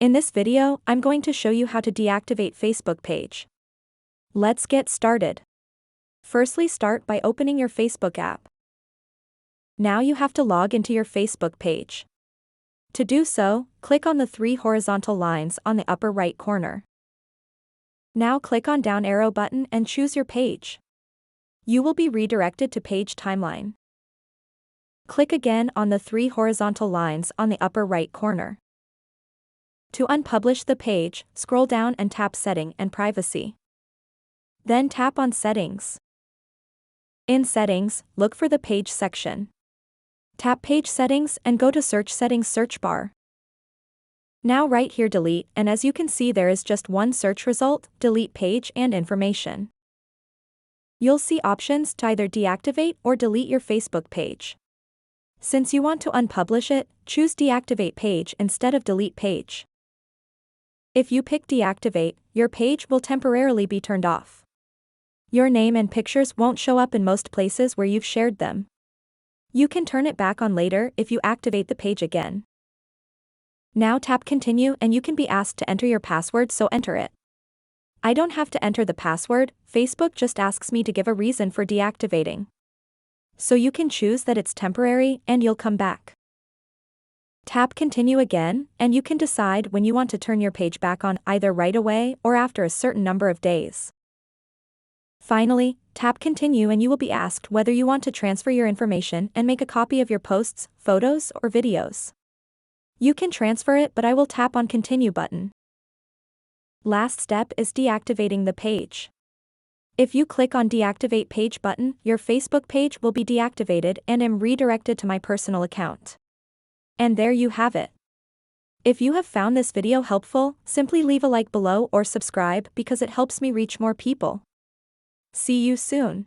In this video, I'm going to show you how to deactivate Facebook page. Let's get started. Firstly, start by opening your Facebook app. Now you have to log into your Facebook page. To do so, click on the three horizontal lines on the upper right corner. Now click on down arrow button and choose your page. You will be redirected to page timeline. Click again on the three horizontal lines on the upper right corner. To unpublish the page, scroll down and tap Setting and Privacy. Then tap on Settings. In Settings, look for the Page section. Tap Page Settings and go to Search Settings search bar. Now right here Delete, and as you can see there is just one search result, Delete Page and Information. You'll see options to either deactivate or delete your Facebook page. Since you want to unpublish it, choose Deactivate Page instead of Delete Page. If you pick Deactivate, your page will temporarily be turned off. Your name and pictures won't show up in most places where you've shared them. You can turn it back on later if you activate the page again. Now tap Continue and you can be asked to enter your password, so enter it. I don't have to enter the password, Facebook just asks me to give a reason for deactivating. So you can choose that it's temporary and you'll come back. Tap Continue again, and you can decide when you want to turn your page back on, either right away or after a certain number of days. Finally, tap Continue and you will be asked whether you want to transfer your information and make a copy of your posts, photos, or videos. You can transfer it, but I will tap on Continue button. Last step is deactivating the page. If you click on Deactivate Page button, your Facebook page will be deactivated and am redirected to my personal account. And there you have it. If you have found this video helpful, simply leave a like below or subscribe because it helps me reach more people. See you soon.